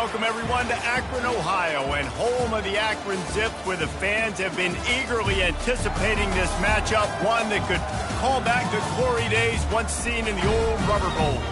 welcome everyone to Akron, Ohio, and home of the Akron Zips, where the fans have been eagerly anticipating this matchup, one that could call back the glory days once seen in the old Rubber Bowl.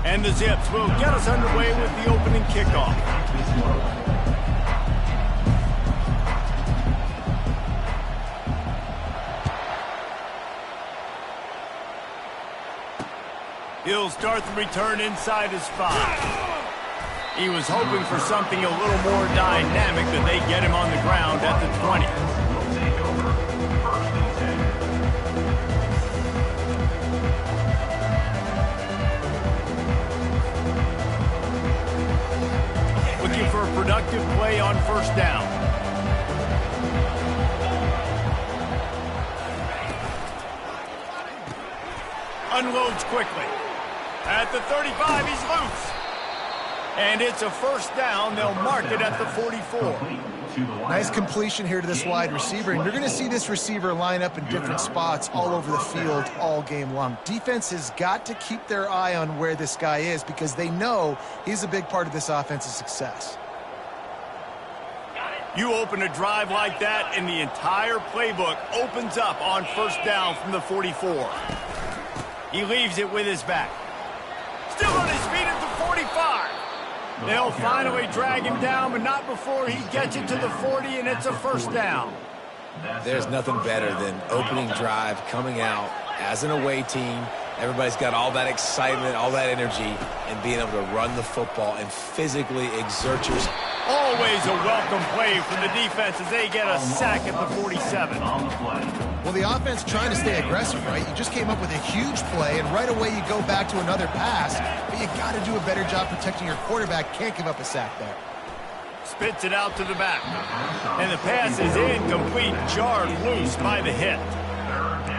And the Zips will get us underway with the opening kickoff. He'll start the return inside his 5. He was hoping for something a little more dynamic, that they get him on the ground at the 20. For a productive play on first down. Unloads quickly. At the 35, he's loose. And it's a first down. They'll mark it at the 44. Nice completion here to this wide receiver, and you're going to see this receiver line up in different spots all over the field all game long. Defense has got to keep their eye on where this guy is, because they know he's a big part of this offense's success. You open a drive like that, and the entire playbook opens up on first down from the 44. He leaves it with his back. Still on his feet at the 45. They'll finally drag him down, but not before he gets it to the 40, and it's a first down. There's nothing better than opening drive, coming out as an away team. Everybody's got all that excitement, all that energy, and being able to run the football and physically exert yourself. Always a welcome play from the defense as they get a sack at the 47. Well, the offense trying to stay aggressive, right? You just came up with a huge play, and right away you go back to another pass, but you got to do a better job protecting your quarterback. Can't give up a sack there. Spits it out to the back. And the pass is incomplete, jarred loose by the hit.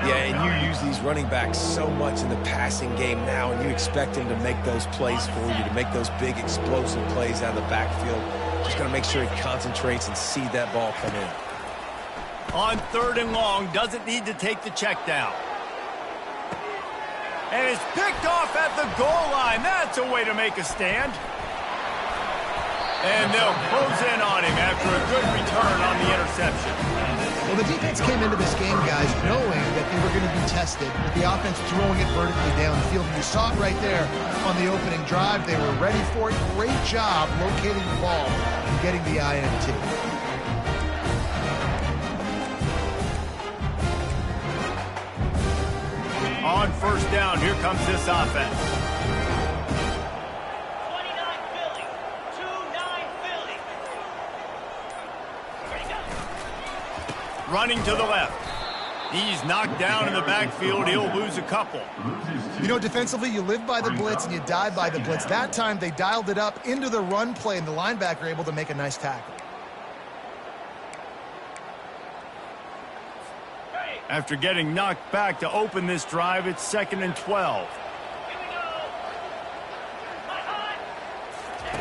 Yeah, and you use these running backs so much in the passing game now, and you expect them to make those plays for you, to make those big explosive plays out of the backfield. Just got to make sure he concentrates and see that ball come in. On third and long, doesn't need to take the check down. And it's picked off at the goal line. That's a way to make a stand. And they'll close in on him after a good return on the interception. Well, the defense came into this game, guys, knowing that they were going to be tested with the offense throwing it vertically down the field. And you saw it right there on the opening drive. They were ready for it. Great job locating the ball and getting the INT. On first down, here comes this offense. Running to the left. He's knocked down in the backfield. He'll lose a couple. You know, defensively, you live by the blitz and you die by the blitz. That time, they dialed it up into the run play, and the linebacker able to make a nice tackle. After getting knocked back to open this drive, it's 2nd and 12.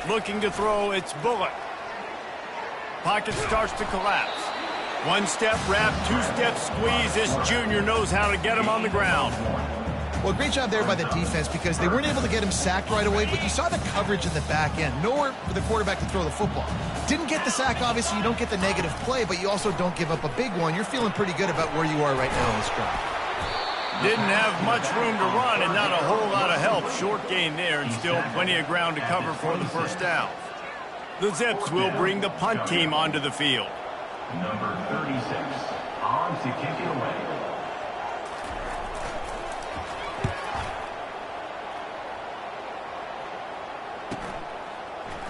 Looking to throw, it's Bullock. Pocket starts to collapse. One-step wrap, two-step squeeze. This junior knows how to get him on the ground. Well, great job there by the defense, because they weren't able to get him sacked right away, but you saw the coverage in the back end. Nowhere for the quarterback to throw the football. Didn't get the sack, obviously. You don't get the negative play, but you also don't give up a big one. You're feeling pretty good about where you are right now in this drive. Didn't have much room to run and not a whole lot of help. Short gain there, and still plenty of ground to cover for the first down. The Zips will bring the punt team onto the field. Number 36, on to kick it away.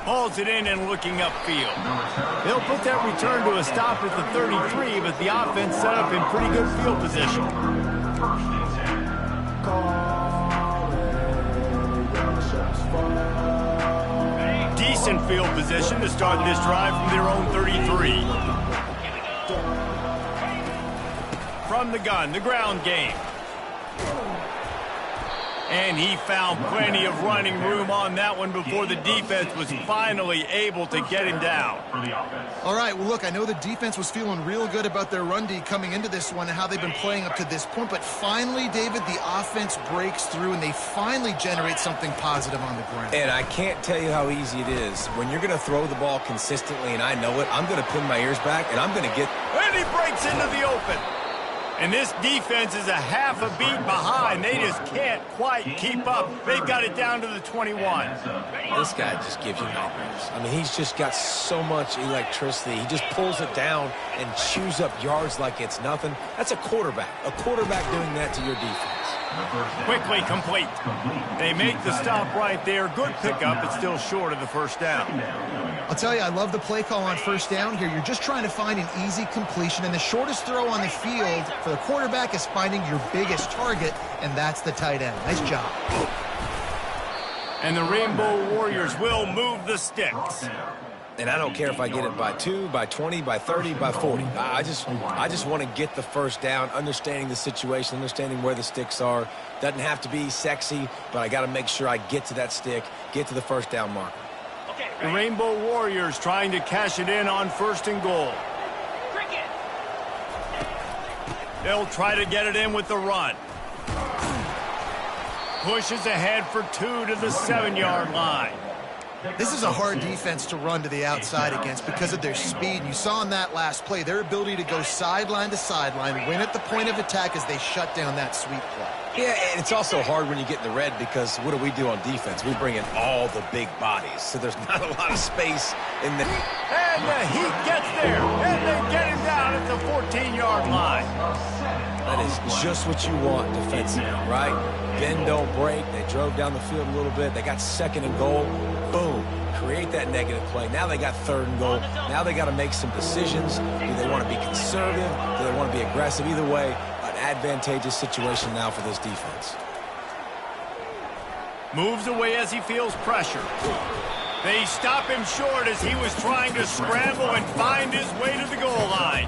Hauls it in and looking upfield. They'll put that return to a stop at the 33, but the offense set up in pretty good field position. Decent field position to start this drive from their own 33. From the gun, the ground game. And he found plenty of running room on that one before the defense was finally able to get him down. All right, well, look, I know the defense was feeling real good about their run D coming into this one and how they've been playing up to this point, but finally, David, the offense breaks through and they finally generate something positive on the ground. And I can't tell you how easy it is. When you're going to throw the ball consistently, and I know it, I'm going to pin my ears back, and I'm going to get... And he breaks into the open. And this defense is a half a beat behind. They just can't quite keep up. They've got it down to the 21. This guy just gives you nightmares. I mean, he's just got so much electricity. He just pulls it down and chews up yards like it's nothing. That's a quarterback. A quarterback doing that to your defense. Quickly complete. They make the stop right there. Good pickup, but still short of the first down. I'll tell you, I love the play call on first down here. You're just trying to find an easy completion, and the shortest throw on the field for the quarterback is finding your biggest target, and that's the tight end. Nice job. And the Rainbow Warriors will move the sticks. And I don't care if I get it by 2, by 20, by 30, by 40. I just want to get the first down, understanding the situation, understanding where the sticks are. Doesn't have to be sexy, but I got to make sure I get to that stick, get to the first down marker. The Rainbow Warriors trying to cash it in on first and goal. They'll try to get it in with the run. Pushes ahead for 2 to the 7-yard line. This is a hard defense to run to the outside against because of their speed. You saw in that last play their ability to go sideline to sideline, win at the point of attack as they shut down that sweep play. Yeah, and it's also hard when you get in the red because what do we do on defense? We bring in all the big bodies, so there's not a lot of space in the... And the Heat gets there, and they get him down at the 14-yard line. That is just what you want defensively, right? Bend, don't break. They drove down the field a little bit. They got second and goal. Boom. Create that negative play. Now they got third and goal. Now they got to make some decisions. Do they want to be conservative? Do they want to be aggressive? Either way, an advantageous situation now for this defense. Moves away as he feels pressure. They stop him short as he was trying to scramble and find his way to the goal line.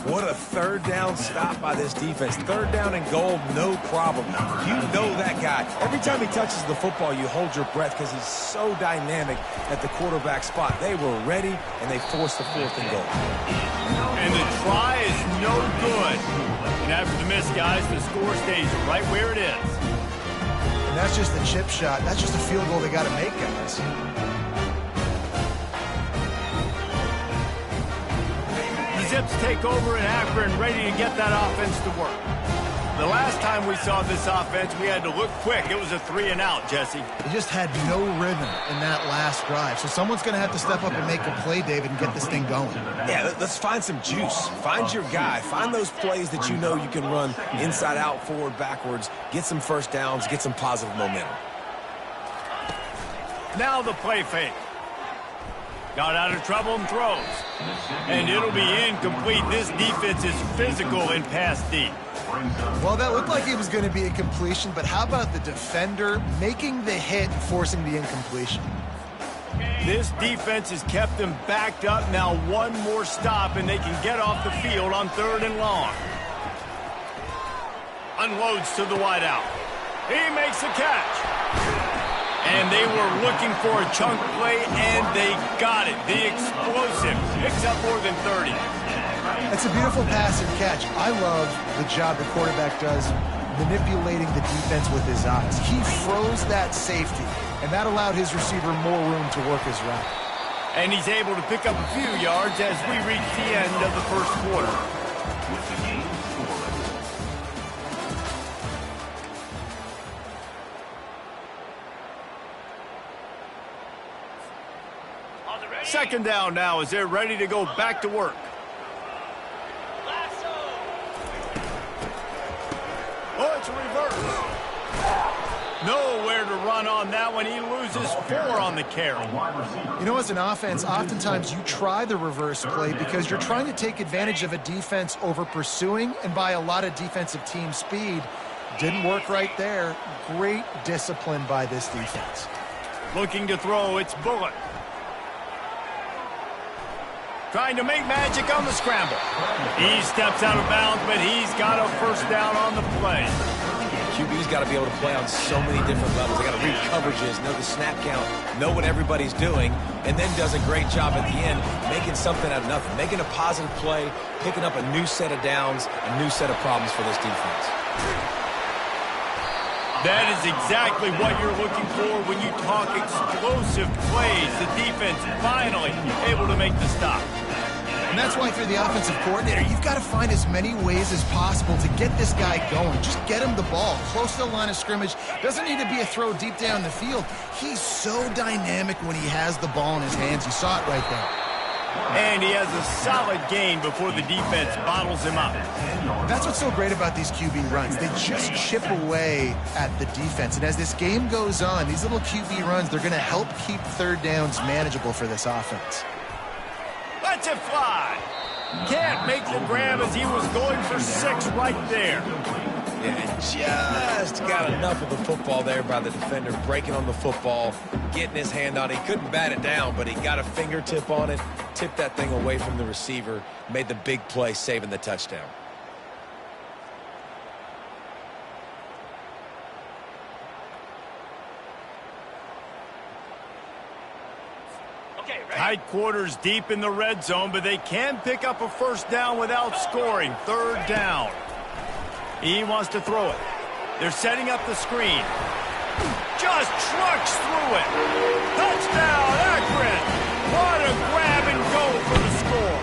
What a third down stop by this defense. Third down and goal, no problem. You know that guy. Every time he touches the football, you hold your breath because he's so dynamic at the quarterback spot. They were ready, and they forced the fourth and goal. And the try is no good. And after the miss, guys, the score stays right where it is. And that's just the chip shot. That's just a field goal they got to make, guys. Zips take over in Akron, ready to get that offense to work. The last time we saw this offense, we had to look quick. It was a 3-and-out, Jesse. They just had no rhythm in that last drive. So someone's going to have to step up and make a play, David, and get this thing going. Yeah, let's find some juice. Find your guy. Find those plays that you know you can run inside out, forward, backwards. Get some first downs. Get some positive momentum. Now the play fake. Got out of trouble and throws. And it'll be incomplete. This defense is physical in pass deep. Well, that looked like it was going to be a completion, but how about the defender making the hit, forcing the incompletion? This defense has kept them backed up. Now one more stop, and they can get off the field on 3rd and long. Unloads to the wideout. He makes the catch. And they were looking for a chunk play, and they got it. The explosive picks up more than 30. It's a beautiful pass and catch. I love the job the quarterback does manipulating the defense with his eyes. He froze that safety, and that allowed his receiver more room to work his route. And he's able to pick up a few yards as we reach the end of the first quarter. With the game scoreless. Second down now as they're ready to go back to work. Oh, it's a reverse. Nowhere to run on that one. He loses 4 on the carry. You know, as an offense, oftentimes you try the reverse play because you're trying to take advantage of a defense over pursuing and by a lot of defensive team speed. Didn't work right there. Great discipline by this defense. Looking to throw, it's Bullock. Trying to make magic on the scramble. He steps out of bounds, but he's got a first down on the play. QB's got to be able to play on so many different levels. They got to read coverages, know the snap count, know what everybody's doing, and then does a great job at the end making something out of nothing, making a positive play, picking up a new set of downs, a new set of problems for this defense. That is exactly what you're looking for when you talk explosive plays. The defense finally able to make the stop. And that's why, if you're the offensive coordinator, you've got to find as many ways as possible to get this guy going. Just get him the ball close to the line of scrimmage. Doesn't need to be a throw deep down the field. He's so dynamic when he has the ball in his hands. You saw it right there. And he has a solid gain before the defense bottles him up. That's what's so great about these QB runs. They just chip away at the defense. And as this game goes on, these little QB runs, they're going to help keep third downs manageable for this offense. Lets it fly. Can't make the grab as he was going for 6 right there. Yeah, just got enough of the football there by the defender, breaking on the football, getting his hand on it. He couldn't bat it down, but he got a fingertip on it, tipped that thing away from the receiver, made the big play, saving the touchdown. Tight quarters deep in the red zone, but they can pick up a first down without scoring. Third down. He wants to throw it. They're setting up the screen. Just trucks through it. Touchdown, Akron. What a grab and go for the score.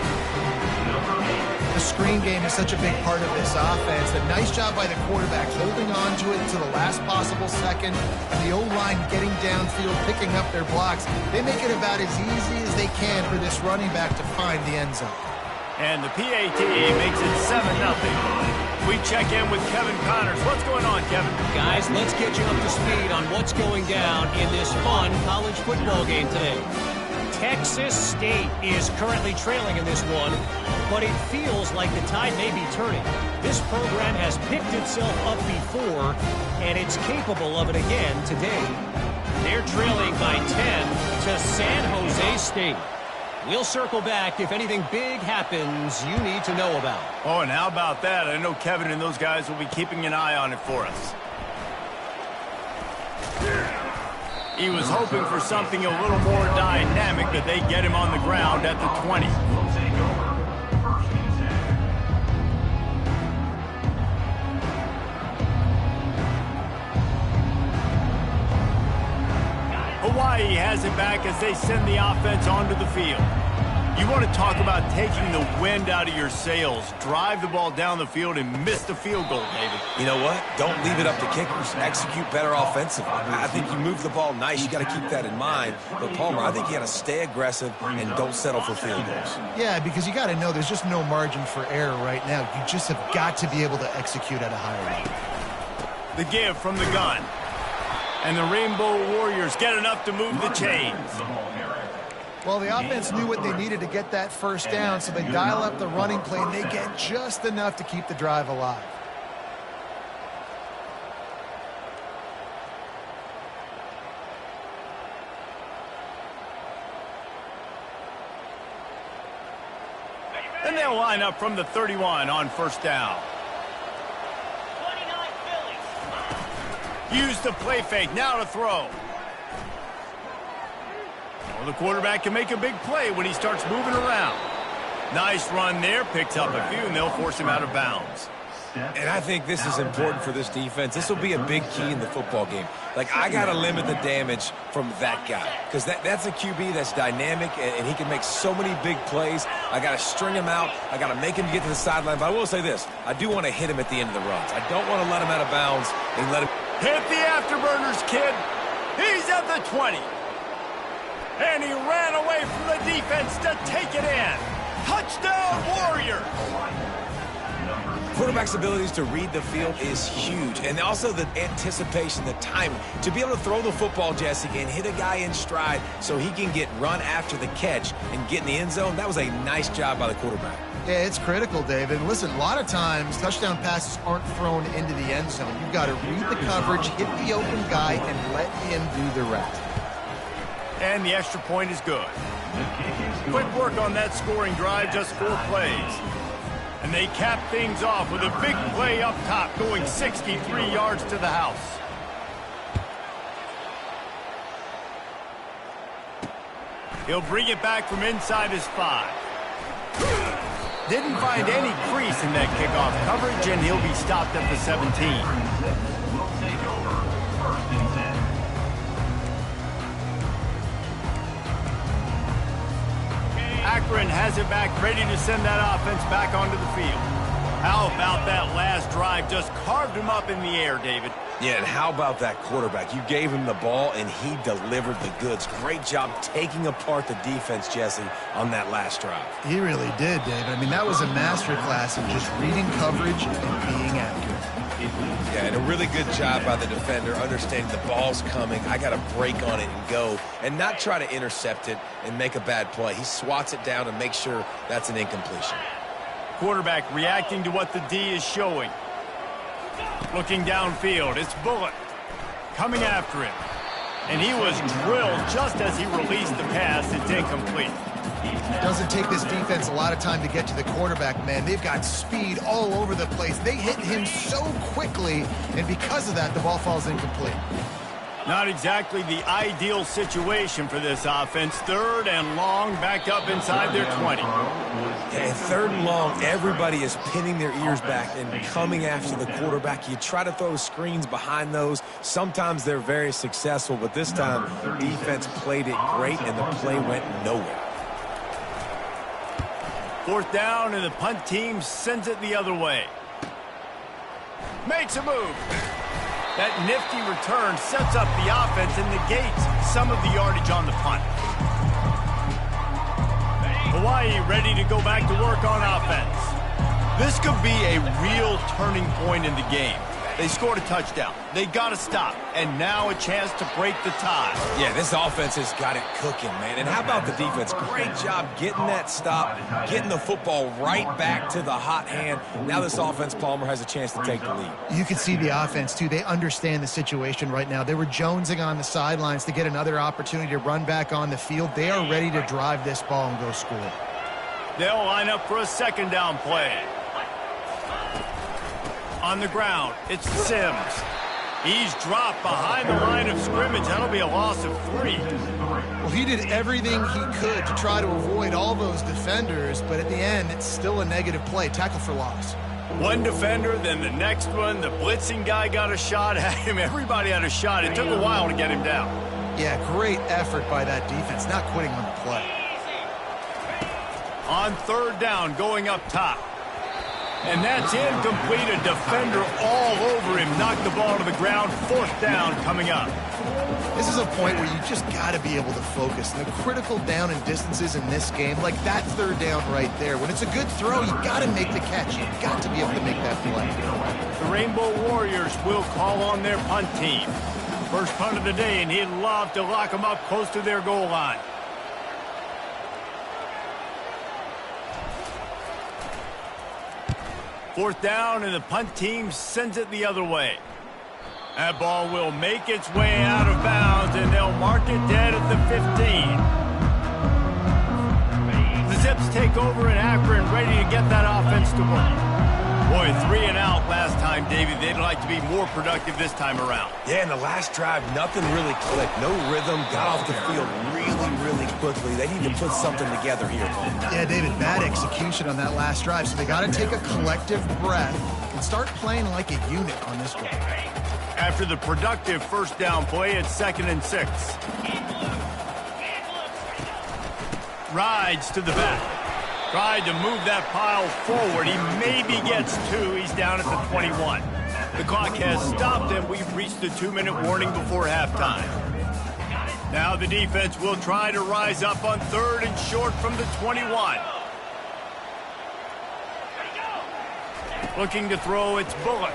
The screen game is such a big part of this offense. A nice job by the quarterback holding on to it to the last possible second. And the O-line getting downfield, picking up their blocks. They make it about as easy as they can for this running back to find the end zone. And the PAT makes it 7-0. We check in with Kevin Connors. What's going on, Kevin? Guys, let's get you up to speed on what's going down in this fun college football game today. Texas State is currently trailing in this one, but it feels like the tide may be turning. This program has picked itself up before, and it's capable of it again today. They're trailing by 10 to San Jose State. We'll circle back if anything big happens you need to know about. Oh, and how about that? I know Kevin and those guys will be keeping an eye on it for us. He was hoping for something a little more dynamic, but they get him on the ground at the 20. Hawaii has it back as they send the offense onto the field. You want to talk about taking the wind out of your sails. Drive the ball down the field and miss the field goal, David. You know what? Don't leave it up to kickers. Execute better offensively. I think you move the ball nice. You got to keep that in mind. But, Palmer, I think you got to stay aggressive and don't settle for field goals. Yeah, because you got to know there's just no margin for error right now. You just have got to be able to execute at a higher level. The give from the gun. And the Rainbow Warriors get enough to move the chains. Well, the offense knew what they needed to get that first down, so they dial up the running play, and they get just enough to keep the drive alive. And they'll line up from the 31 on first down. Use the play fake, now to throw. Well, the quarterback can make a big play when he starts moving around. Nice run there, picks up a few, and they'll force him out of bounds. And I think this is important for this defense. This will be a big key in the football game. Like, I got to limit the damage from that guy because that's a QB that's dynamic, and he can make so many big plays. I got to string him out. I got to make him get to the sideline. But I will say this. I do want to hit him at the end of the runs. I don't want to let him out of bounds and let him... Hit the afterburners, kid. He's at the 20. And he ran away from the defense to take it in. Touchdown, Warriors. Quarterback's abilities to read the field is huge. And also the anticipation, the timing. To be able to throw the football, Jesse, and hit a guy in stride so he can get run after the catch and get in the end zone, that was a nice job by the quarterback. Yeah, it's critical, David. Listen, a lot of times touchdown passes aren't thrown into the end zone. You've got to read the coverage, hit the open guy, and let him do the rest. And the extra point is good. Quick work on that scoring drive, just 4 plays. And they cap things off with a big play up top, going 63 yards to the house. He'll bring it back from inside his 5. Didn't find any crease in that kickoff coverage, and he'll be stopped at the 17. Will take over 1st and 10. Akron has it back, ready to send that offense back onto the field. How about that last drive? Just carved him up in the air, David. Yeah, and how about that quarterback? You gave him the ball, and he delivered the goods. Great job taking apart the defense, Jesse, on that last drive. He really did, David. I mean, that was a masterclass in just reading coverage and being accurate. Yeah, and a really good job by the defender, understanding the ball's coming. I got to break on it and go, and not try to intercept it and make a bad play. He swats it down and makes sure that's an incompletion. Quarterback reacting to what the D is showing. Looking downfield, it's Bullock coming after him. And he was drilled just as he released the pass. It's incomplete. It doesn't take this defense a lot of time to get to the quarterback, man. They've got speed all over the place. They hit him so quickly, and because of that, the ball falls incomplete. Not exactly the ideal situation for this offense. 3rd and long, back up inside their 20. And 3rd and long, everybody is pinning their ears back and coming after the quarterback. You try to throw screens behind those. Sometimes they're very successful, but this time, defense played it great, and the play went nowhere. 4th down, and the punt team sends it the other way. Makes a move. That nifty return sets up the offense and negates some of the yardage on the punt. Hawaii ready to go back to work on offense. This could be a real turning point in the game. They scored a touchdown. They got to stop. And now a chance to break the tie. Yeah, this offense has got it cooking, man. And how about the defense? Great job getting that stop, getting the football right back to the hot hand. Now this offense, Palmer, has a chance to take the lead. You can see the offense, too. They understand the situation right now. They were jonesing on the sidelines to get another opportunity to run back on the field. They are ready to drive this ball and go score. They'll line up for a 2nd down play. On the ground, it's Sims. He's dropped behind the line of scrimmage. That'll be a loss of 3. Well, he did everything he could to try to avoid all those defenders, but at the end, it's still a negative play. Tackle for loss. One defender, then the next one. The blitzing guy got a shot at him. Everybody had a shot. It took a while to get him down. Yeah, great effort by that defense, not quitting on the play. On 3rd down, going up top. And that's incomplete. A defender all over him. Knocked the ball to the ground. 4th down coming up. This is a point where you just got to be able to focus. The critical down and distances in this game, like that 3rd down right there. When it's a good throw, you got to make the catch. You got to be able to make that play. The Rainbow Warriors will call on their punt team. First punt of the day, and he'd love to lock them up close to their goal line. Fourth down, and the punt team sends it the other way. That ball will make its way out of bounds, and they'll mark it dead at the 15. The Zips take over in Akron, ready to get that offense to work. Boy, 3 and out last time, David. They'd like to be more productive this time around. Yeah, in the last drive, nothing really clicked. No rhythm, got off the field really quickly. They need to put something together here. Yeah, David, bad execution on that last drive, so they got to take a collective breath and start playing like a unit on this one. After the productive first down play, it's 2nd and 6. Rides to the back. Tried to move that pile forward. He maybe gets 2. He's down at the 21. The clock has stopped, and we've reached the 2-minute warning before halftime. Now the defense will try to rise up on 3rd and short from the 21. Looking to throw, it's Bullock.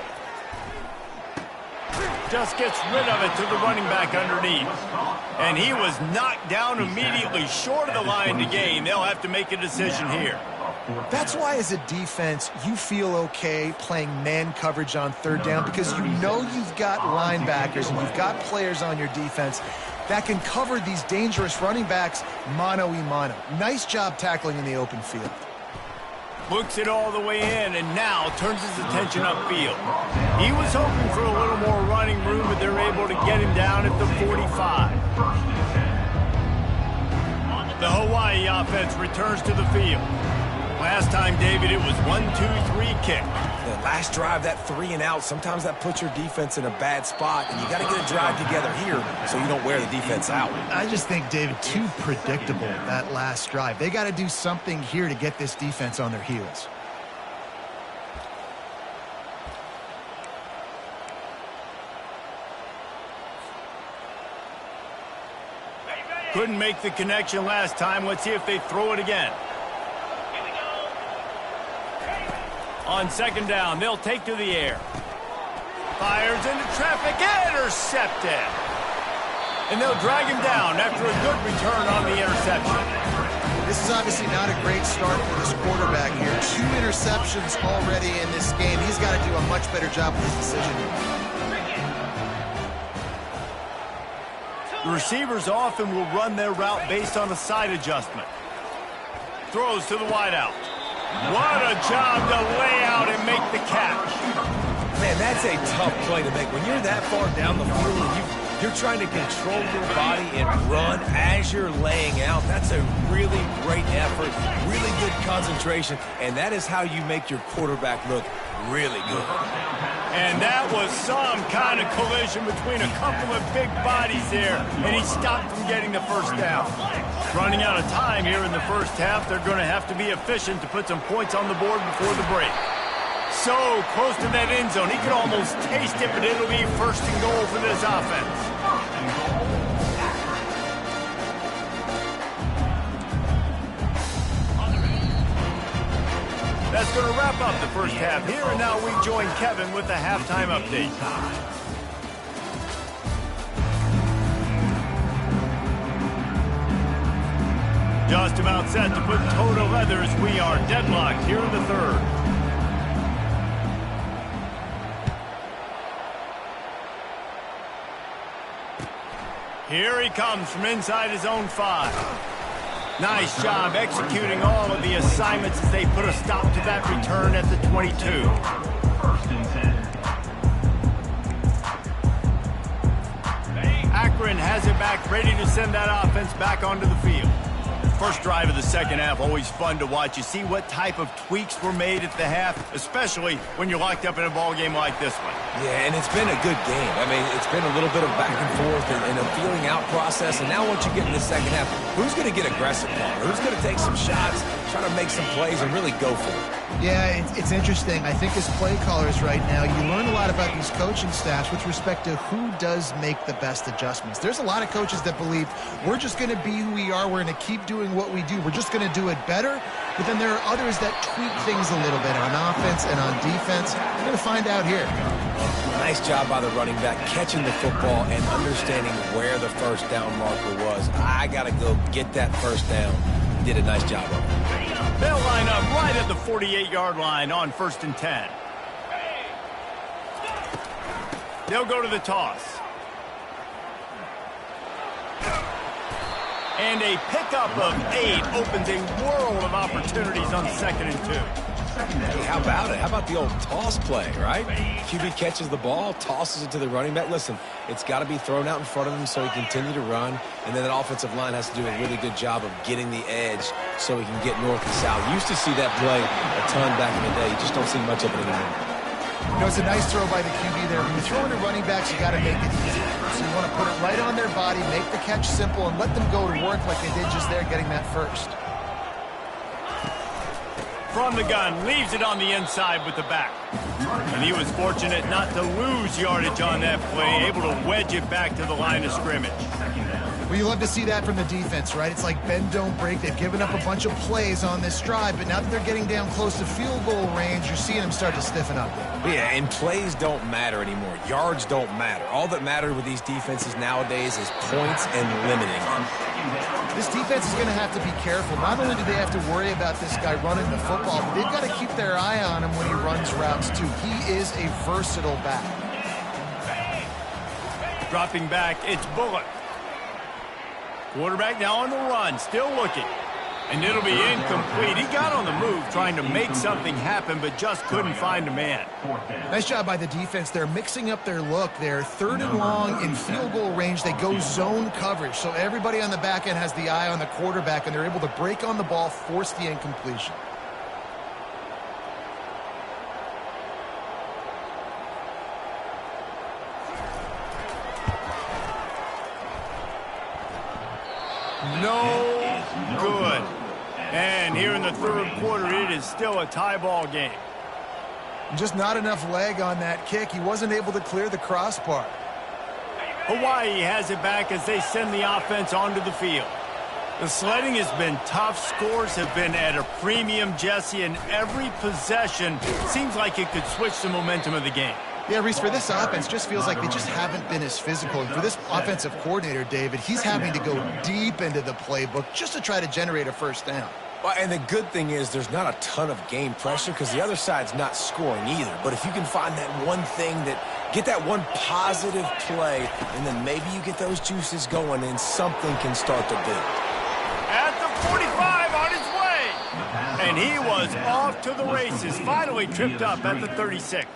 Just gets rid of it to the running back underneath. And he was knocked down immediately short of the line to gain. They'll have to make a decision here. That's why as a defense, you feel okay playing man coverage on 3rd down because you know you've got linebackers and you've got players on your defense that can cover these dangerous running backs mano-a-mano. Nice job tackling in the open field. Looks it all the way in and now turns his attention upfield. He was hoping for a little more running room, but they're able to get him down at the 45. The Hawaii offense returns to the field. Last time, David, it was 1-2-3 kick. The last drive, that 3 and out, sometimes that puts your defense in a bad spot, and you got to get a drive together here so you don't wear the defense out. I just think, David, too predictable, that last drive. They got to do something here to get this defense on their heels. Couldn't make the connection last time. Let's see if they throw it again. On second down, they'll take to the air. Fires into traffic, intercepted. And they'll drag him down after a good return on the interception. This is obviously not a great start for this quarterback here. 2 interceptions already in this game. He's got to do a much better job with his decision. The receivers often will run their route based on a side adjustment. Throws to the wideout. What a job to lay out and make the catch. Man, that's a tough play to make. When you're that far down the field and you're trying to control your body and run as you're laying out, that's a really great effort, really good concentration, and that is how you make your quarterback look really good. And that was some kind of collision between a couple of big bodies there, and he stopped from getting the first down. Running out of time here in the first half, they're going to have to be efficient to put some points on the board before the break. So close to that end zone, he could almost taste it, but it'll be first and goal for this offense. That's going to wrap up the first half here, and now we join Kevin with the halftime update. Just about set to put toe to leather as we are deadlocked here in the third. Here he comes from inside his own 5. Nice job executing all of the assignments as they put a stop to that return at the 22. First and 10. Akron has it back, ready to send that offense back onto the field. First drive of the second half, always fun to watch. You see what type of tweaks were made at the half, especially when you're locked up in a ball game like this one. Yeah, and it's been a good game. I mean, it's been a little bit of back and forth and a feeling out process. And now once you get in the second half, who's going to get aggressive, Palmer? Who's going to take some shots, try to make some plays, and really go for it? Yeah, it's interesting. I think as play callers right now, you learn a lot about these coaching staffs with respect to who does make the best adjustments. There's a lot of coaches that believe we're just going to be who we are. We're going to keep doing what we do. We're just going to do it better. But then there are others that tweak things a little bit on offense and on defense. We're going to find out here. Nice job by the running back catching the football and understanding where the first down marker was. I got to go get that first down. He did a nice job of it. They'll line up right at the 48-yard line on first and 10. They'll go to the toss. And a pickup of 8 opens a world of opportunities on second and 2. Hey, how about it? How about the old toss play, right? QB catches the ball, tosses it to the running back. Listen, it's got to be thrown out in front of him so he can continue to run. And then that offensive line has to do a really good job of getting the edge so he can get north and south. You used to see that play a ton back in the day. You just don't see much of it anymore. You know, it's a nice throw by the QB there. When you throw into running backs, you got to make it easy. So you want to put it right on their body, make the catch simple, and let them go to work like they did just there getting that first. From the gun, leaves it on the inside with the back. And he was fortunate not to lose yardage on that play, able to wedge it back to the line of scrimmage. Well, you love to see that from the defense, right? It's like bend, don't break. They've given up a bunch of plays on this drive, but now that they're getting down close to field goal range, you're seeing them start to stiffen up. Yeah, and plays don't matter anymore. Yards don't matter. All that matters with these defenses nowadays is points and limiting. This defense is going to have to be careful. Not only do they have to worry about this guy running the football, but they've got to keep their eye on him when he runs routes, too. He is a versatile back. Dropping back, it's Bullock. Quarterback now on the run, still looking. And it'll be incomplete. He got on the move trying to make something happen, but just couldn't find a man. Nice job by the defense. They're mixing up their look. They're 3rd and long in field goal range. They go zone coverage. So everybody on the back end has the eye on the quarterback, and they're able to break on the ball, force the incompletion. No good. And here in the 3rd quarter, it is still a tie ball game. Just not enough leg on that kick. He wasn't able to clear the crossbar. Hawaii has it back as they send the offense onto the field. The sledding has been tough. Scores have been at a premium, Jesse, and every possession seems like it could switch the momentum of the game. Yeah, Reese, for this offense, just feels like they just haven't been as physical. And for this offensive coordinator, David, he's having to go deep into the playbook just to try to generate a first down. Well, and the good thing is there's not a ton of game pressure because the other side's not scoring either. But if you can find that one thing get that one positive play, and then maybe you get those juices going and something can start to build. At the 45 on his way. And he was off to the races, finally tripped up at the 36.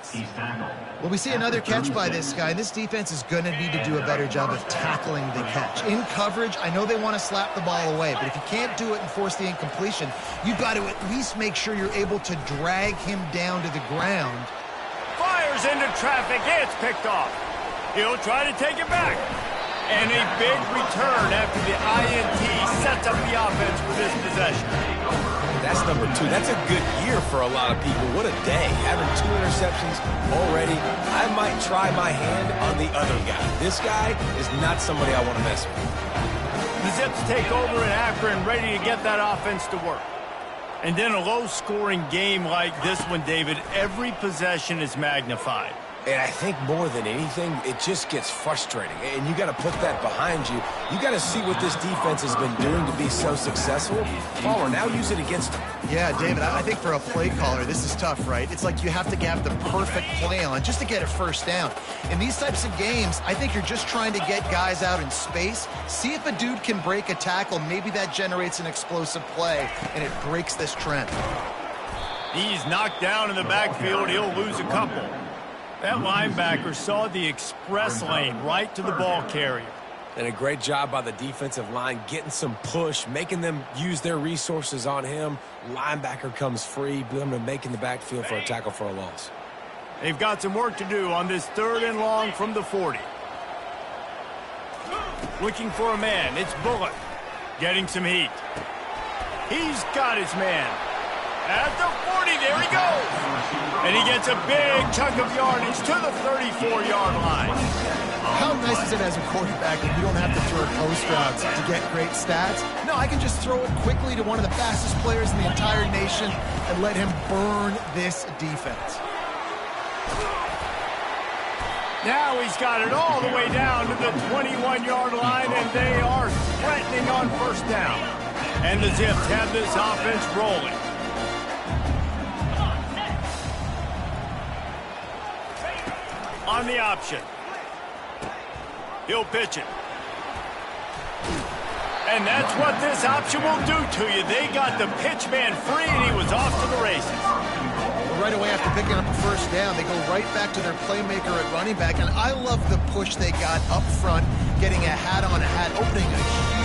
Well, we see another catch by this guy, and this defense is going to need to do a better job of tackling the catch. In coverage, I know they want to slap the ball away, but if you can't do it and force the incompletion, you've got to at least make sure you're able to drag him down to the ground. Fires into traffic, it's picked off. He'll try to take it back. And a big return after the INT sets up the offense for this possession. That's number 2. That's a good year for a lot of people. What a day. Having 2 interceptions already. I might try my hand on the other guy. This guy is not somebody I want to mess with. The Zips take over in Akron, ready to get that offense to work. And then a low-scoring game like this one, David, every possession is magnified. And I think more than anything, it just gets frustrating. And you got to put that behind you. You got to see what this defense has been doing to be so successful. Fowler, now use it against them. Yeah, David, I think for a play caller, this is tough, right? It's like you have to have the perfect play on just to get a first down. In these types of games, I think you're just trying to get guys out in space, see if a dude can break a tackle. Maybe that generates an explosive play, and it breaks this trend. He's knocked down in the backfield. He'll lose a couple. That linebacker saw the express lane right to the ball carrier. And a great job by the defensive line, getting some push, making them use their resources on him. Linebacker comes free, making the backfield for a tackle for a loss. They've got some work to do on this 3rd and long from the 40. Looking for a man, it's Bullock. Getting some heat. He's got his man. At the 40, there he goes. And he gets a big chunk of yardage to the 34-yard line. How nice is it as a quarterback when you don't have to throw post routes to get great stats? No, I can just throw it quickly to one of the fastest players in the entire nation and let him burn this defense. Now he's got it all the way down to the 21-yard line, and they are threatening on first down. And the Zips have this offense rolling. On the option. He'll pitch it. And that's what this option will do to you. They got the pitch man free, and he was off to the races. Right away after picking up a first down, they go right back to their playmaker at running back. And I love the push they got up front, getting a hat on a hat, opening a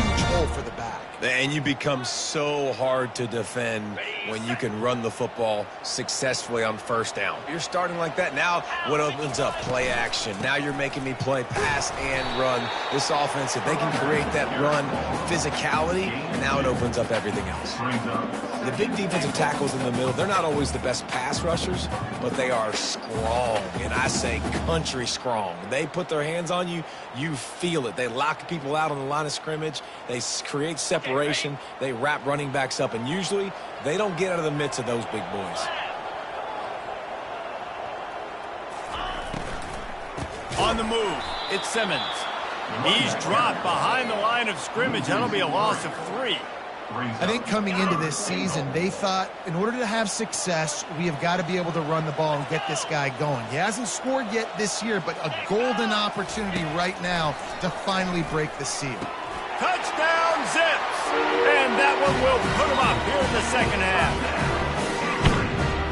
huge hole for the back. And you become so hard to defend when you can run the football successfully on first down. You're starting like that. Now what opens up? Play action. Now you're making me play pass and run. This offense, if they can create that run physicality, now it opens up everything else. The big defensive tackles in the middle, they're not always the best pass rushers, but they are strong, and I say country strong. They put their hands on you, you feel it. They lock people out on the line of scrimmage. They create separation. They wrap running backs up, and usually they don't get out of the midst of those big boys. On the move, it's Simmons. He's dropped behind the line of scrimmage. That'll be a loss of 3. I think coming into this season, they thought in order to have success, we have got to be able to run the ball and get this guy going. He hasn't scored yet this year, but a golden opportunity right now to finally break the seal. Touchdown, down zips. And that one will put him up here in the second half.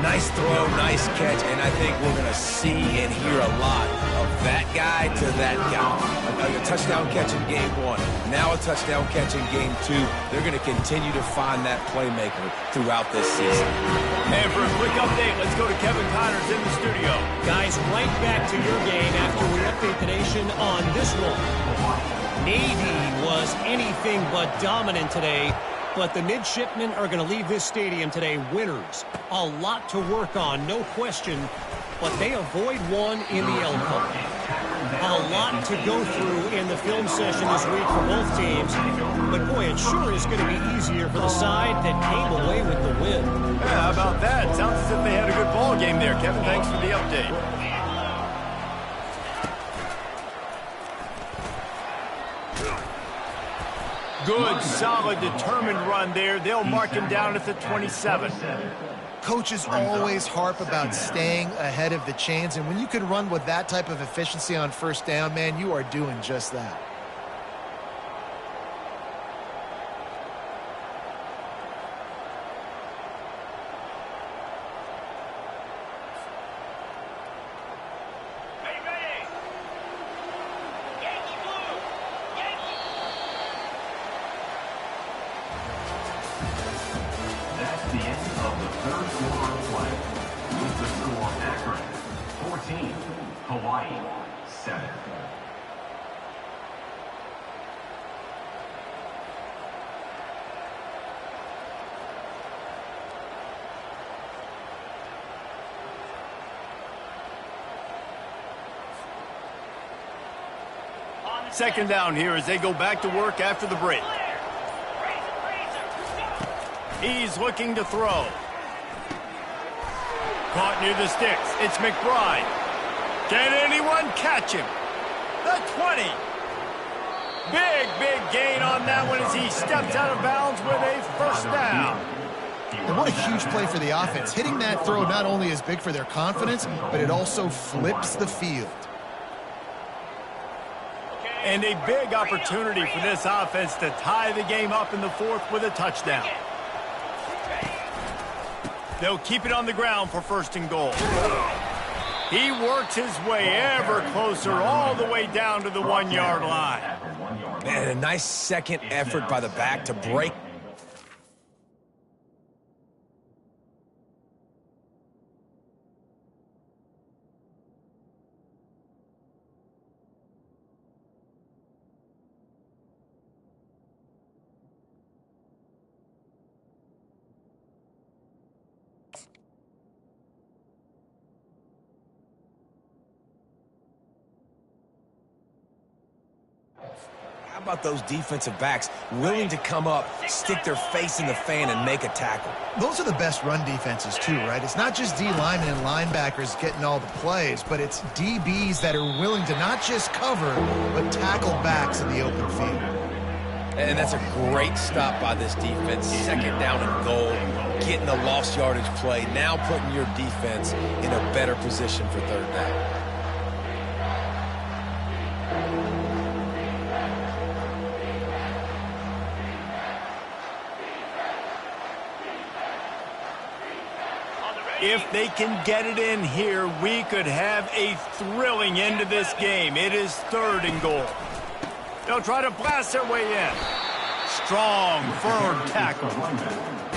Nice throw, nice catch, and I think we're going to see and hear a lot of that guy to that guy. A touchdown catch in game 1, now a touchdown catch in game 2. They're going to continue to find that playmaker throughout this season. And for a quick update, let's go to Kevin Connors in the studio. Guys, right back to your game after we update the nation on this one. Navy was anything but dominant today, but the midshipmen are going to leave this stadium today winners. A lot to work on, no question, but they avoid one in the L Cup. A lot to go through in the film session this week for both teams, but boy, it sure is going to be easier for the side that came away with the win. Yeah, how about that? Sounds as if they had a good ball game there, Kevin. Thanks for the update. Good, solid, determined run there. They'll mark him down at the 27. Coaches always harp about staying ahead of the chains, and when you can run with that type of efficiency on first down, man, you are doing just that. That's the end of the third quarter of play. With the score, Akron 14, Hawaii 7. Second down here as they go back to work after the break. He's looking to throw. Caught near the sticks. It's McBride. Can anyone catch him? The 20. Big gain on that one as he steps out of bounds with a first down. And what a huge play for the offense. Hitting that throw not only is big for their confidence, but it also flips the field. And a big opportunity for this offense to tie the game up in the fourth with a touchdown. They'll keep it on the ground for first and goal. He works his way ever closer all the way down to the 1-yard line. Man, a nice second effort by the back to break. How about those defensive backs willing to come up, stick their face in the fan, and make a tackle? Those are the best run defenses too, right? It's not just D linemen and linebackers getting all the plays, but it's DBs that are willing to not just cover, but tackle backs in the open field. And that's a great stop by this defense. Second down and goal, getting the lost yardage play, now putting your defense in a better position for third down. If they can get it in here, we could have a thrilling end to this game. It is third and goal. They'll try to blast their way in. Strong, firm tackle.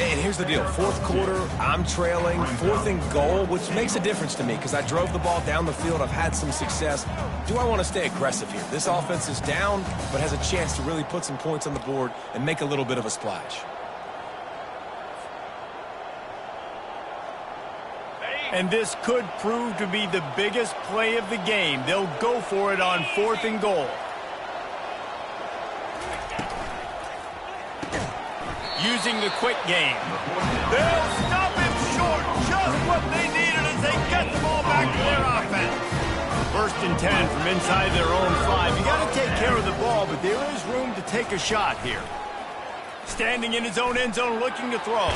And here's the deal. Fourth quarter, I'm trailing. Fourth and goal, which makes a difference to me because I drove the ball down the field. I've had some success. Do I want to stay aggressive here? This offense is down, but has a chance to really put some points on the board and make a little bit of a splash. And this could prove to be the biggest play of the game. They'll go for it on fourth and goal. Using the quick game. They'll stop him short. Just what they needed as they get the ball back to their offense. First and 10 from inside their own 5. You got to take care of the ball, but there is room to take a shot here. Standing in his own end zone looking to throw.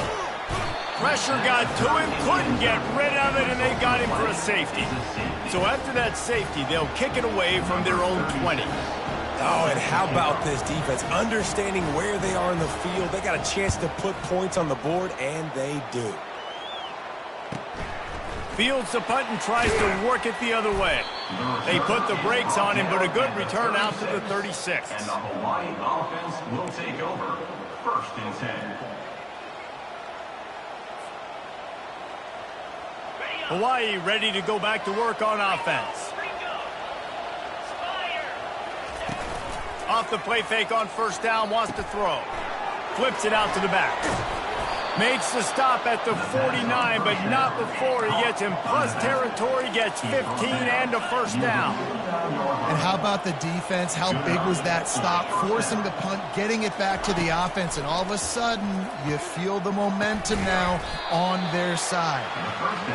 Pressure got to him, couldn't get rid of it, and they got him for a safety. So after that safety, they'll kick it away from their own 20. Oh, and how about this defense? Understanding where they are in the field. They got a chance to put points on the board, and they do. Fields the punt and tries to work it the other way. They put the brakes on him, but a good return out to the 36. And the Hawaii offense will take over. 1st and 10. Hawaii ready to go back to work on offense. Off the play fake on 1st down, wants to throw. Flips it out to the back. Makes the stop at the 49, but not before he gets in plus territory, gets 15 and a 1st down. And how about the defense? How big was that stop? Forcing the punt, getting it back to the offense, and all of a sudden, you feel the momentum now on their side.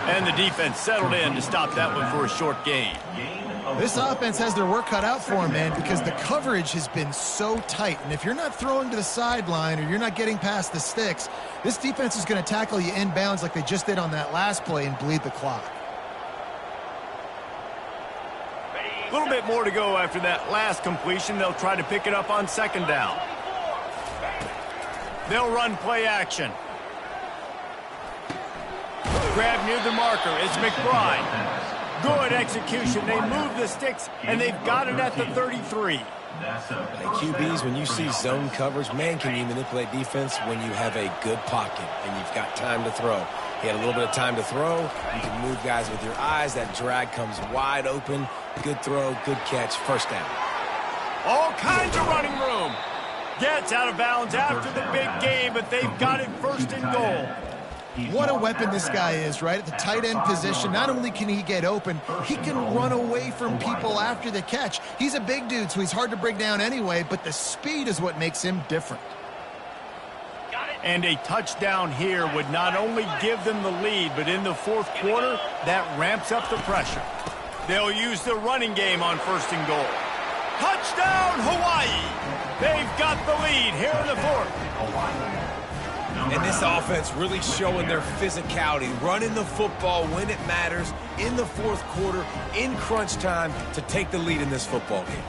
And the defense settled in to stop that one for a short gain. This offense has their work cut out for them, man, because the coverage has been so tight. And if you're not throwing to the sideline or you're not getting past the sticks, this defense is going to tackle you inbounds like they just did on that last play and bleed the clock. A little bit more to go after that last completion. They'll try to pick it up on 2nd down. They'll run play action. Grab near the marker is McBride. Good execution. They move the sticks, and they've got it at the 33. Hey, QBs, when you see zone coverage, man, can you manipulate defense when you have a good pocket and you've got time to throw. He had a little bit of time to throw. You can move guys with your eyes. That drag comes wide open. Good throw, good catch, 1st down. All kinds of running room. Gets out of bounds after the big game, but they've got it 1st and goal. What a weapon this guy is, right? At the tight end position, not only can he get open, he can run away from people after the catch. He's a big dude, so he's hard to bring down anyway, but the speed is what makes him different. And a touchdown here would not only give them the lead, but in the 4th quarter, that ramps up the pressure. They'll use the running game on 1st and goal. Touchdown, Hawaii! They've got the lead here in the 4th. And this offense really showing their physicality, running the football when it matters, in the 4th quarter, in crunch time, to take the lead in this football game.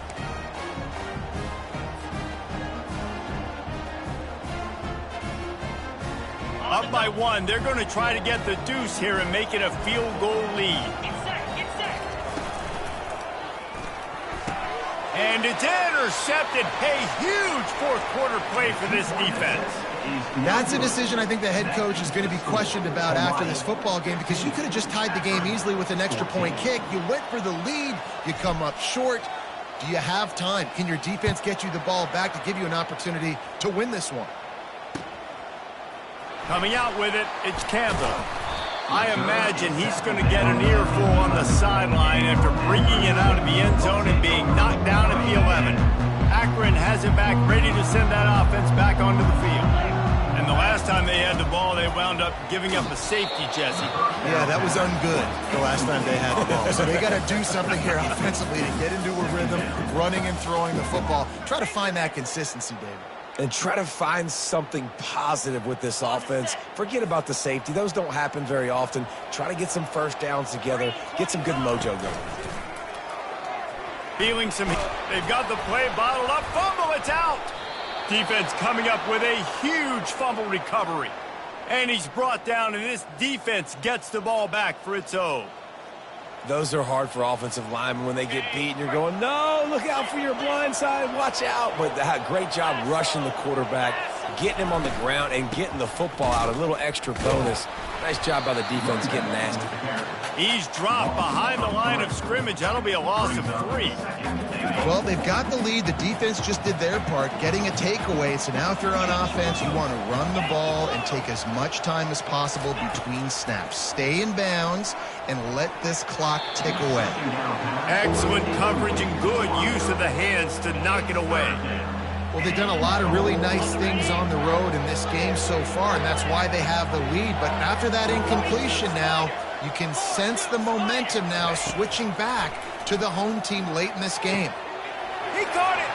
Up by 1, they're going to try to get the deuce here and make it a field goal lead. And it's intercepted. A huge 4th quarter play for this defense. That's a decision I think the head coach is going to be questioned about after this football game, because you could have just tied the game easily with an extra point kick. You went for the lead. You come up short. Do you have time? Can your defense get you the ball back to give you an opportunity to win this one? Coming out with it, it's Campbell. I imagine he's going to get an earful on the sideline after bringing it out of the end zone and being knocked down at the 11. Akron has it back, ready to send that offense back onto the field. And the last time they had the ball, they wound up giving up a safety, Jesse. Yeah, that was ungood the last time they had the ball. So they got to do something here offensively to get into a rhythm, running and throwing the football. Try to find that consistency, David. And try to find something positive with this offense. Forget about the safety. Those don't happen very often. Try to get some 1st downs together. Get some good mojo going. Feeling some... They've got the play bottled up. Fumble, it's out. Defense coming up with a huge fumble recovery. And he's brought down, and this defense gets the ball back for its own. Those are hard for offensive linemen when they get beat and you're going, no, look out for your blind side, watch out. But great job rushing the quarterback, getting him on the ground, and getting the football out. A little extra bonus. Nice job by the defense getting nasty. He's dropped behind the line of scrimmage. That'll be a loss of 3. Well, they've got the lead. The defense just did their part, getting a takeaway. So now if you're on offense, you want to run the ball and take as much time as possible between snaps. Stay in bounds and let this clock tick away. Excellent coverage and good use of the hands to knock it away. Well, they've done a lot of really nice things on the road in this game so far, and that's why they have the lead. But after that incompletion now, you can sense the momentum now switching back to the home team late in this game. He caught it.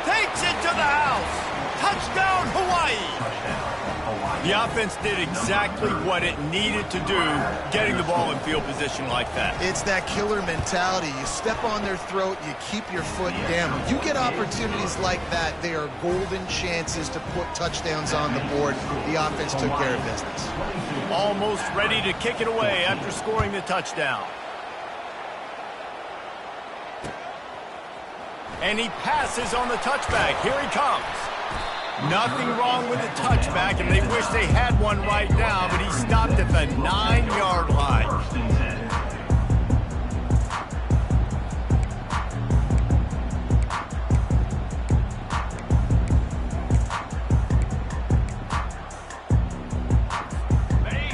Takes it to the house. Touchdown, Hawaii. The offense did exactly what it needed to do, getting the ball in field position like that. It's that killer mentality. You step on their throat, you keep your foot down. When you get opportunities like that, they are golden chances to put touchdowns on the board. The offense took care of business. Almost ready to kick it away after scoring the touchdown. And he passes on the touchback. Here he comes. Nothing wrong with the touchback, and they wish they had one right now, but he stopped at the 9-yard line.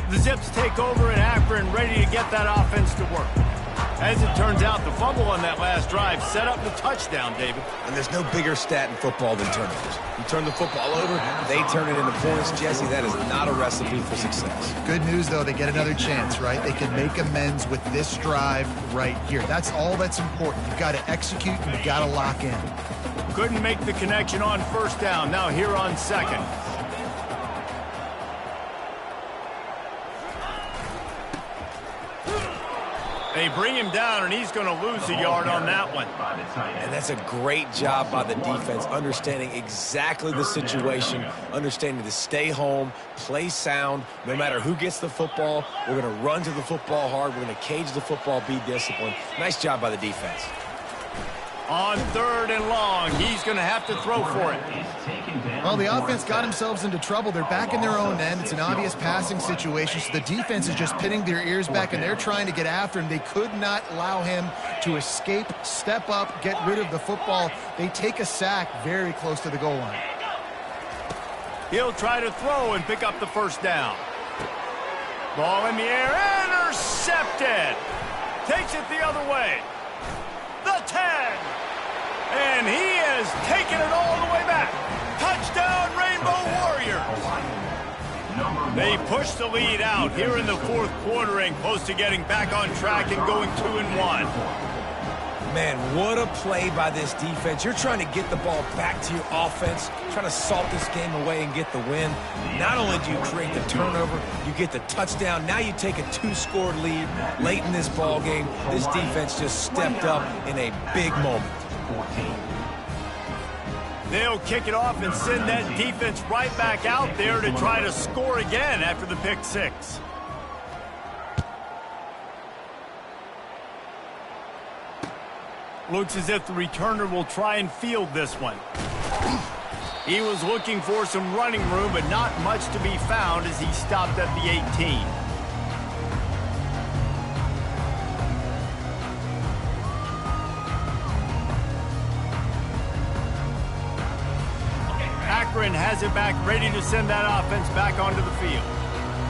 The Zips take over in Akron, ready to get that offense to work. As it turns out, the fumble on that last drive set up the touchdown, David. And there's no bigger stat in football than turnovers. You turn the football over, they turn it into points. Jesse, that is not a recipe for success. Good news, though, they get another chance, right? They can make amends with this drive right here. That's all that's important. You've got to execute, and you've got to lock in. Couldn't make the connection on first down. Now here on second. They bring him down, and he's going to lose a yard on that one. And that's a great job by the defense, understanding exactly the situation, understanding to stay home, play sound. No matter who gets the football, we're going to run to the football hard. We're going to cage the football, be disciplined. Nice job by the defense. On 3rd and long, he's going to have to throw for it. Well, the offense got themselves into trouble. They're back in their own end. It's an obvious passing situation, so the defense is just pinning their ears back, and they're trying to get after him. They could not allow him to escape, step up, get rid of the football. They take a sack very close to the goal line. He'll try to throw and pick up the first down. Ball in the air, intercepted. Takes it the other way. The 10. And he has taken it all the way back. Touchdown, Rainbow Warriors. They push the lead out here in the 4th quarter and close to getting back on track and going 2-1. Man, what a play by this defense. You're trying to get the ball back to your offense, trying to salt this game away and get the win. Not only do you create the turnover, you get the touchdown. Now you take a 2-score lead late in this ball game. This defense just stepped up in a big moment. They'll kick it off and send that defense right back out there to try to score again after the pick 6. Looks as if the returner will try and field this one. He was looking for some running room, but not much to be found as he stopped at the 18. Akron has it back, ready to send that offense back onto the field.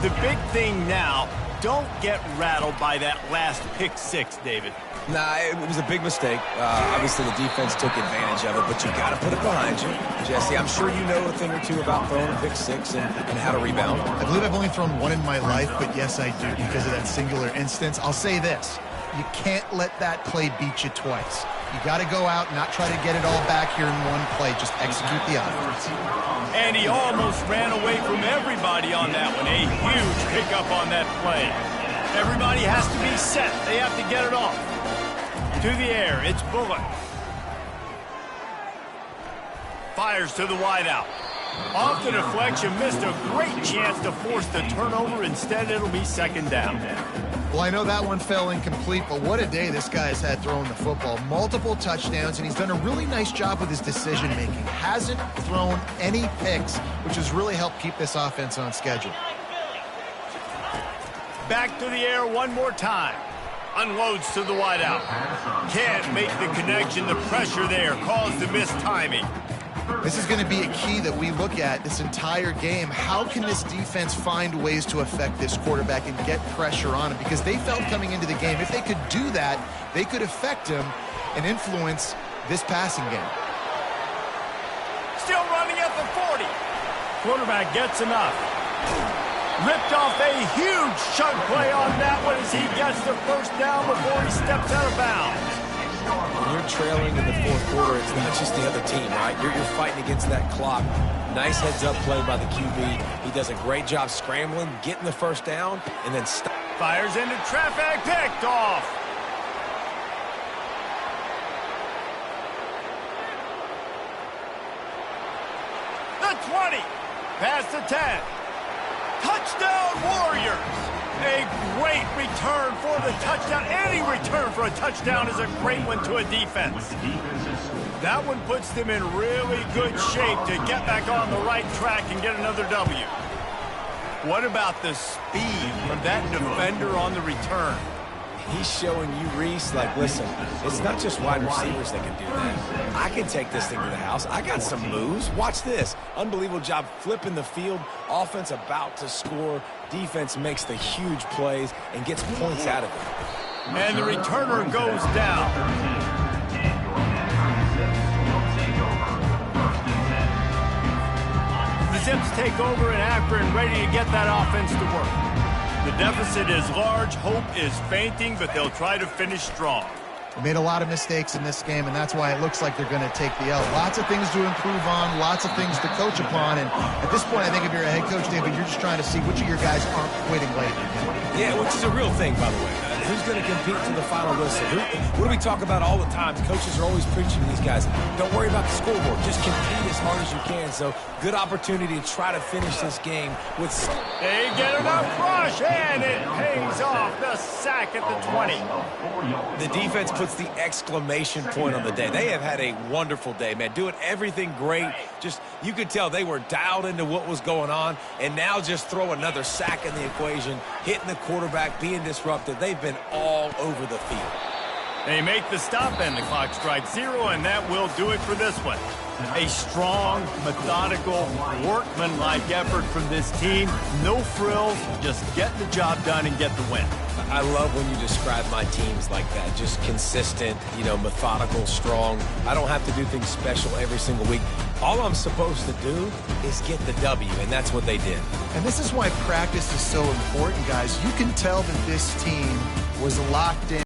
The big thing now, don't get rattled by that last pick 6, David. Nah, it was a big mistake. Obviously, the defense took advantage of it, but you got to put it behind you. Jesse, I'm sure you know a thing or two about throwing a pick 6 and how to rebound. I believe I've only thrown one in my life, but yes, I do because of that singular instance. I'll say this. You can't let that play beat you twice. You got to go out and not try to get it all back here in one play. Just execute the offense. And he almost ran away from everybody on that one. A huge pickup on that play. Everybody has to be set. They have to get it off. To the air, it's Bullock. Fires to the wideout. Off the deflection, missed a great chance to force the turnover. Instead, it'll be 2nd down. Well, I know that one fell incomplete, but what a day this guy's had throwing the football. Multiple touchdowns, and he's done a really nice job with his decision-making. Hasn't thrown any picks, which has really helped keep this offense on schedule. Back to the air one more time. Unloads to the wideout. Can't make the connection. The pressure there caused the missed timing. This is going to be a key that we look at this entire game. How can this defense find ways to affect this quarterback and get pressure on him? Because they felt coming into the game, if they could do that, they could affect him and influence this passing game. Still running at the 40. Quarterback gets enough. Ripped off a huge chunk play on that one as he gets the first down before he steps out of bounds. When you're trailing in the fourth quarter, it's not just the other team, right? You're fighting against that clock. Nice heads-up play by the QB. He does a great job scrambling, getting the first down, and then fires into traffic, picked off. The 20, past the 10. Touchdown, Warriors. A great return for the touchdown. Any return for a touchdown is a great one to a defense. That one puts them in really good shape to get back on the right track and get another W. What about the speed from that defender on the return? He's showing you, Reese, like, listen, it's not just wide receivers that can do that. I can take this thing to the house. I got some moves. Watch this. Unbelievable job flipping the field. Offense about to score. Defense makes the huge plays and gets points out of it. And the returner goes down. The Zips take over in Akron, ready to get that offense to work. The deficit is large, hope is fainting, but they'll try to finish strong. They made a lot of mistakes in this game, and that's why it looks like they're going to take the L. Lots of things to improve on, lots of things to coach upon, and at this point, I think if you're a head coach, David, you're just trying to see which of your guys aren't quitting late. Yeah, which is a real thing, by the way. Who's going to compete to the final whistle? What do we talk about all the time? Coaches are always preaching to these guys. Don't worry about the scoreboard. Just compete as hard as you can. So, good opportunity to try to finish this game with... They get enough rush, and it pays off the sack at the 20. The defense puts the exclamation point on the day. They have had a wonderful day, man. Doing everything great. Just, you could tell they were dialed into what was going on, and now just throw another sack in the equation, hitting the quarterback, being disruptive. They've been all over the field. They make the stop, and the clock strikes 0, and that will do it for this one. A strong, methodical, workmanlike effort from this team. No frills, just get the job done and get the win. I love when you describe my teams like that. Just consistent, methodical, strong. I don't have to do things special every single week. All I'm supposed to do is get the W, and that's what they did. And this is why practice is so important, guys. You can tell that this team was locked in.